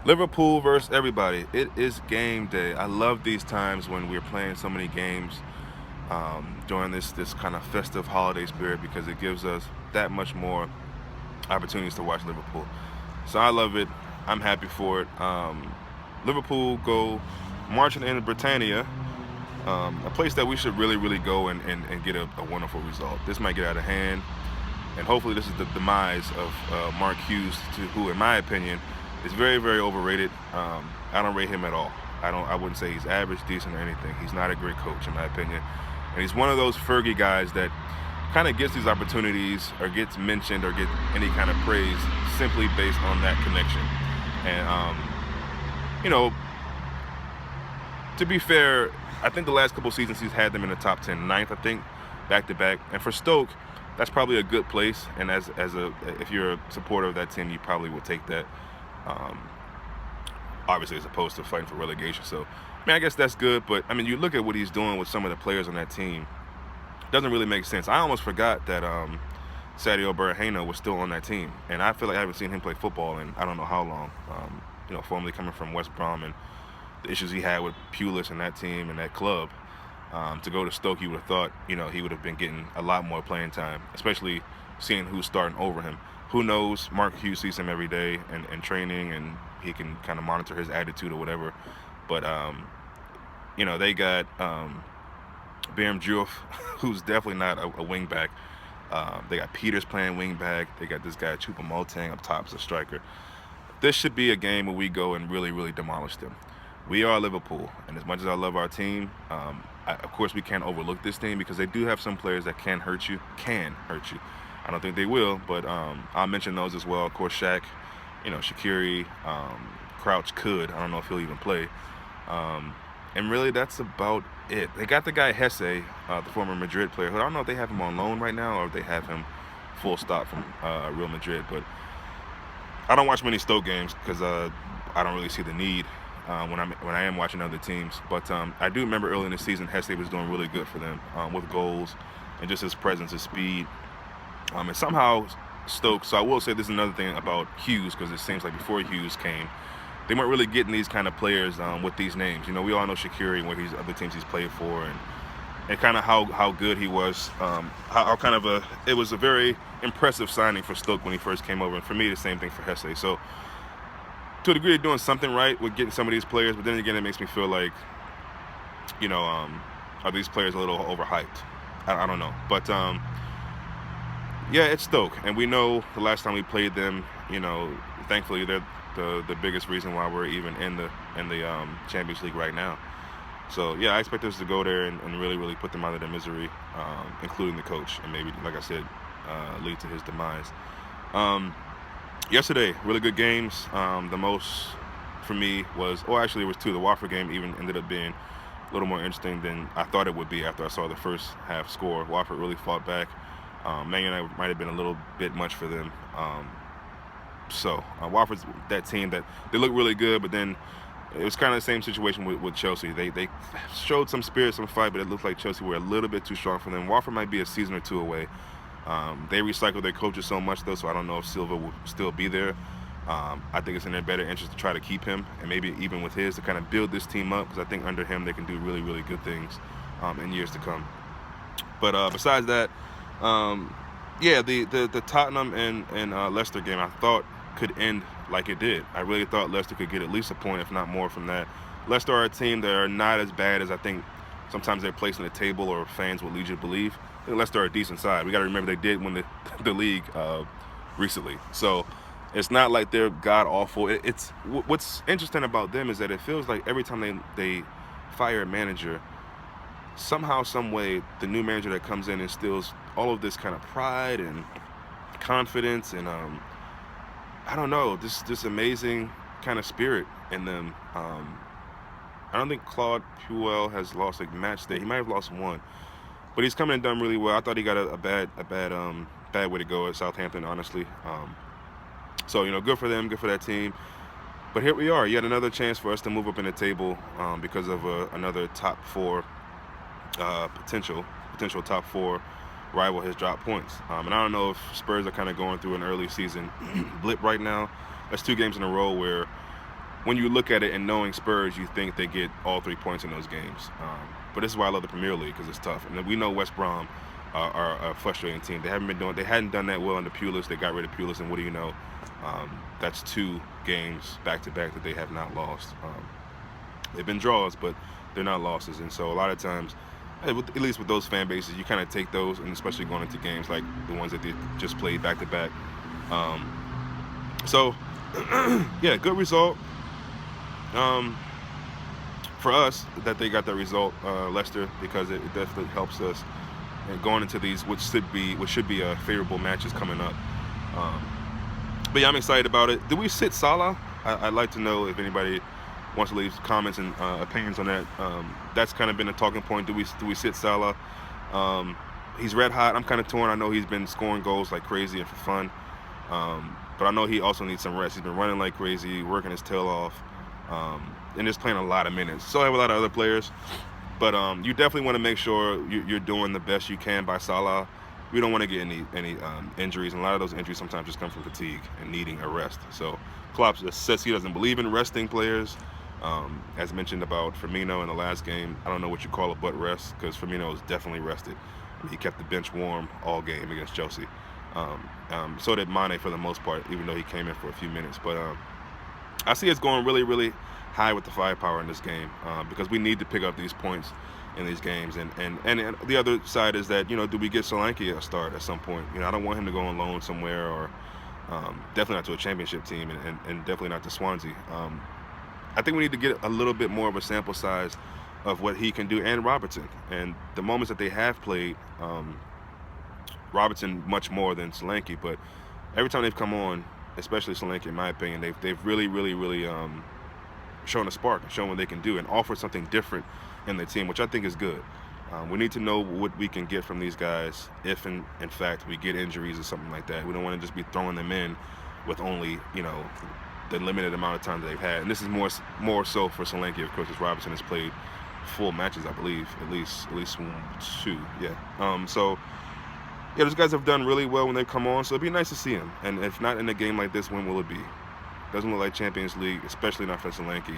Liverpool versus everybody. It is game day. I love these times when we're playing so many games during this kind of festive holiday spirit because it gives us that much more opportunities to watch Liverpool. So I love it. I'm happy for it. Liverpool go marching into Britannia, a place that we should really go and get a wonderful result. This might get out of hand, and hopefully this is the demise of Mark Hughes, who, in my opinion, is very overrated. I don't rate him at all. I wouldn't say he's average, decent, or anything. He's not a great coach, in my opinion, and he's one of those Fergie guys that kind of gets these opportunities or gets mentioned or get any kind of praise simply based on that connection. And you know, to be fair, I think the last couple seasons he's had them in the top 10, ninth, I think, back to back. And for Stoke, that's probably a good place. And as a if you're a supporter of that team, you probably would take that. Um, Obviously, as opposed to fighting for relegation. So, I mean, I guess that's good. But I mean, you look at what he's doing with some of the players on that team. Doesn't really make sense. I almost forgot that Sadio Berahino was still on that team, and I feel like I haven't seen him play football in I don't know how long. Formerly coming from West Brom and the issues he had with Pulis and that team and that club. To go to Stoke, you would have thought, he would have been getting a lot more playing time, especially seeing who's starting over him. Who knows? Mark Hughes sees him every day and training, and he can kind of monitor his attitude or whatever. But they got Bam Juif, who's definitely not a wing back. They got Peters playing wing back. They got this guy Chupa Motang up top as a striker. This should be a game where we go and really demolish them. We are Liverpool, and as much as I love our team, of course we can't overlook this team because they do have some players that can hurt you. I don't think they will, but I'll mention those as well. Of course, Shaq, Shaqiri, Crouch could. I don't know if he'll even play. And really, that's about it. They got the guy Hesse, the former Madrid player, who I don't know if they have him on loan right now or if they have him full stop from Real Madrid. But I don't watch many Stoke games because I don't really see the need when I am watching other teams. But I do remember early in the season, Hesse was doing really good for them with goals and just his presence, his speed. And somehow Stoke, so I will say this is another thing about Hughes, because it seems like before Hughes came, they weren't really getting these kind of players with these names. We all know Shaqiri and what other teams he's played for, and kind of how good he was. It was a very impressive signing for Stoke when he first came over, and for me the same thing for Hesse. So to a degree, they're doing something right with getting some of these players, but then again, it makes me feel like, are these players a little overhyped? I don't know, but yeah, it's Stoke, and we know the last time we played them, thankfully they're the biggest reason why we're even in the Champions League right now. So yeah, I expect us to go there and really put them out of their misery, including the coach, and maybe, like I said, lead to his demise. Yesterday, really good games. The most for me was, actually it was two. The Watford game even ended up being a little more interesting than I thought it would be after I saw the first half score. Watford really fought back. Man United might have been a little bit much for them. Watford's that team that they look really good, but then it was kind of the same situation with Chelsea. They showed some spirit, some fight, but it looked like Chelsea were a little bit too strong for them. Watford might be a season or two away. They recycle their coaches so much, though, so I don't know if Silva will still be there. I think it's in their better interest to try to keep him, and maybe even with his, to kind of build this team up, because I think under him they can do really good things in years to come. But besides that, the Tottenham and Leicester game I thought could end like it did. I really thought Leicester could get at least a point, if not more, from that. Leicester are a team that are not as bad as I think sometimes they're placed on the table or fans would lead you to believe. I think Leicester are a decent side. We got to remember they did win the league recently, so it's not like they're god awful. It's what's interesting about them is that it feels like every time they fire a manager, somehow, some way, the new manager that comes in instills all of this kind of pride and confidence and I don't know, this amazing kind of spirit in them. I don't think Claude Puel has lost a match day. He might have lost one, but he's coming and done really well. I thought he got a bad way to go at Southampton, honestly. So good for them, good for that team. But here we are, yet another chance for us to move up in the table because of another top four potential top four rival has dropped points. And I don't know if Spurs are kind of going through an early season blip right now. That's two games in a row where when you look at it and knowing Spurs, you think they get all 3 points in those games. But this is why I love the Premier League, because it's tough. And we know West Brom are a frustrating team. They hadn't done that well under Pulis. They got rid of Pulis, and what do you know? That's 2 games back to back that they have not lost. They've been draws, but they're not losses. And so a lot of times, at least with those fan bases, you kind of take those, and especially going into games like the ones that they just played back to back. So yeah, good result. For us, that they got that result, Leicester, because it definitely helps us and going into these, which should be favorable matches coming up. But yeah, I'm excited about it. Do we sit Salah? I'd like to know if anybody wants to leave comments and opinions on that. That's kind of been a talking point. Do we sit Salah? He's red hot. I'm kind of torn. I know he's been scoring goals like crazy and for fun, but I know he also needs some rest. He's been running like crazy, working his tail off, and just playing a lot of minutes. So I have a lot of other players, but you definitely want to make sure you're doing the best you can by Salah. We don't want to get any injuries, and a lot of those injuries sometimes just come from fatigue and needing a rest. So Klopp says he doesn't believe in resting players. As mentioned about Firmino in the last game, I don't know what you call a butt rest, because Firmino is definitely rested. He kept the bench warm all game against Chelsea. So did Mane for the most part, even though he came in for a few minutes. But I see it's going really, really high with the firepower in this game, because we need to pick up these points in these games. And the other side is that, do we get Solanke a start at some point? I don't want him to go on loan somewhere, or definitely not to a championship team, and definitely not to Swansea. I think we need to get a little bit more of a sample size of what he can do, and Robertson. And the moments that they have played, Robertson much more than Solanke, but every time they've come on, especially Solanke, in my opinion, they've really, really, really shown a spark, shown what they can do, and offered something different in the team, which I think is good. We need to know what we can get from these guys if, in fact, we get injuries or something like that. We don't want to just be throwing them in with only, the limited amount of time that they've had. And this is more so for Solanke, of course, as Robertson has played full matches, I believe, at least 2. Yeah. So yeah, those guys have done really well when they come on. So it'd be nice to see them. And if not in a game like this, when will it be? Doesn't look like Champions League, especially not for Solanke.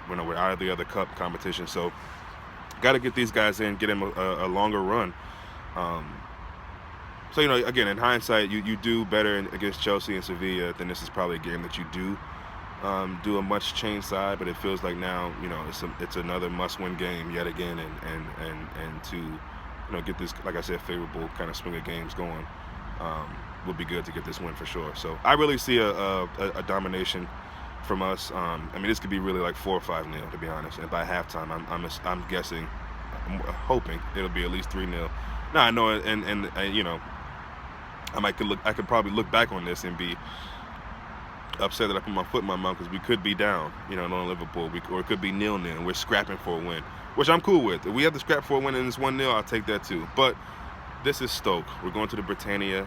We're out of the other cup competition, so got to get these guys in, get them a longer run. So, again, in hindsight, you do better against Chelsea and Sevilla, then this is probably a game that you do a much changed side, but it feels like now, it's another must-win game yet again, and to, get this, like I said, favorable kind of swing of games going would be good to get this win for sure. So I really see a domination from us. This could be really like 4 or 5-0, to be honest. And by halftime, I'm guessing, I'm hoping it'll be at least 3-0. Now I know, and I could probably look back on this and be upset that I put my foot in my mouth, because we could be down, on Liverpool, or it could be 0-0. We're scrapping for a win, which I'm cool with. If we have to scrap for a win and it's 1-0, I'll take that too. But this is Stoke. We're going to the Britannia.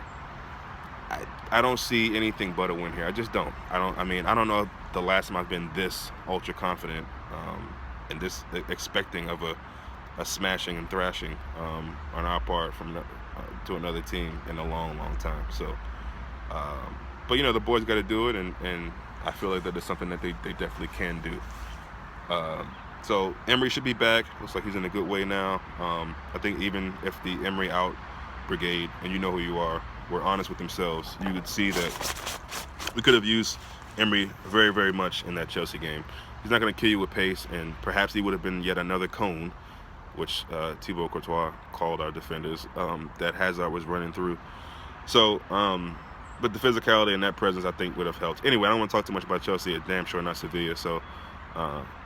I don't see anything but a win here. I just don't. I don't know the last time I've been this ultra confident and this expecting of a smashing and thrashing on our part to another team in a long, long time. So, but the boys got to do it, and I feel like that is something that they definitely can do. So Emery should be back. Looks like he's in a good way now. I think even if the Emery out brigade, and you know who you are, were honest with themselves, you would see that we could have used Emery very, very much in that Chelsea game. He's not going to kill you with pace, and perhaps he would have been yet another cone, which Thibaut Courtois called our defenders, that Hazard was running through. So, but the physicality and that presence, I think, would have helped. Anyway, I don't want to talk too much about Chelsea. It's damn sure not Sevilla. So,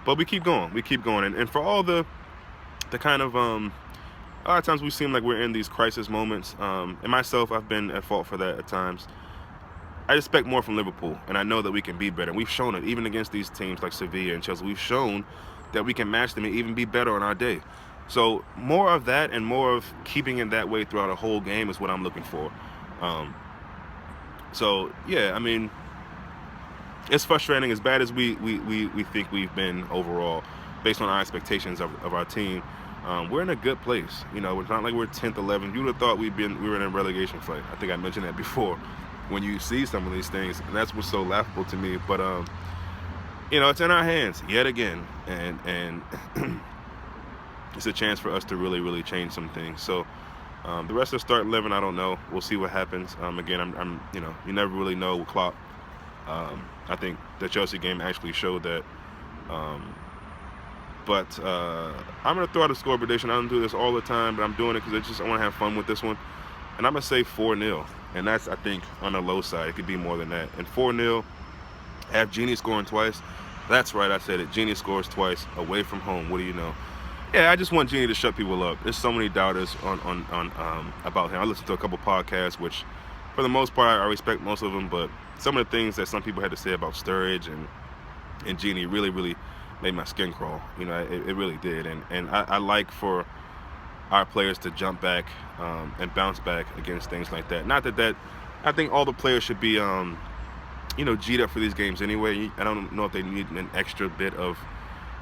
but we keep going. And for all the kind of, a lot of times we seem like we're in these crisis moments. And myself, I've been at fault for that at times. I expect more from Liverpool, and I know that we can be better. And we've shown it, even against these teams like Sevilla and Chelsea. We've shown that we can match them and even be better on our day. So more of that, and more of keeping it that way throughout a whole game, is what I'm looking for. So yeah, it's frustrating. As bad as we think we've been overall, based on our expectations of our team, we're in a good place. It's not like we're 10th, 11th. You would have thought we were in a relegation fight. I think I mentioned that before. When you see some of these things, and that's what's so laughable to me. But it's in our hands yet again, and it's a chance for us to really, really change some things. So the rest of the start 11, I don't know. We'll see what happens. Again, I'm you never really know with Klopp. I think the Chelsea game actually showed that. Um, but I'm gonna throw out a score prediction. I don't do this all the time, but I'm doing it because I want to have fun with this one. And I'm gonna say 4-0, and that's, I think, on the low side. It could be more than that. And 4-0, have Genie scoring twice. That's right, I said it. Genie scores twice away from home. What do you know? Yeah, I just want Genie to shut people up. There's so many doubters on about him. I listened to a couple podcasts, which, for the most part, I respect most of them. But some of the things that some people had to say about Sturridge and Genie really, really made my skin crawl. It really did. And I like for our players to jump back and bounce back against things like that. Not that I think all the players should be G'd up for these games anyway. I don't know if they need an extra bit of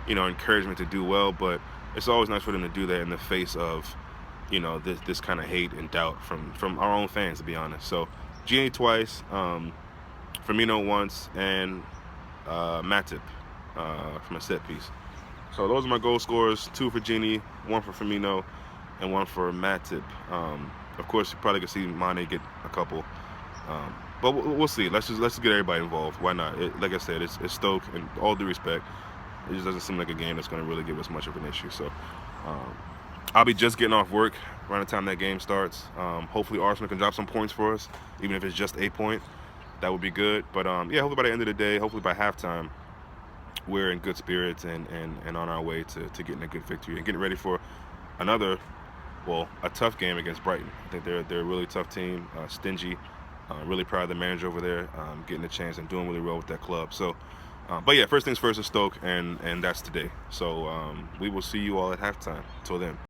encouragement to do well, but it's always nice for them to do that in the face of this kind of hate and doubt from our own fans, to be honest. So Genie twice, Firmino once, and Matip from a set piece. So those are my goal scorers: 2 for Genie, 1 for Firmino, and 1 for Matip. Of course, you probably could see Mane get a couple, but we'll see. Let's just get everybody involved. Why not? Like I said, it's Stoke, and all due respect, it just doesn't seem like a game that's going to really give us much of an issue. So I'll be just getting off work around the time that game starts. Hopefully Arsenal can drop some points for us, even if it's just a point. That would be good. But yeah, hopefully by the end of the day, hopefully by halftime, we're in good spirits and on our way to getting a good victory and getting ready for another, a tough game against Brighton. I think they're a really tough team, stingy. Really proud of the manager over there, getting a chance and doing really well with that club. So, but yeah, first things first is Stoke, and that's today. So we will see you all at halftime. Till then.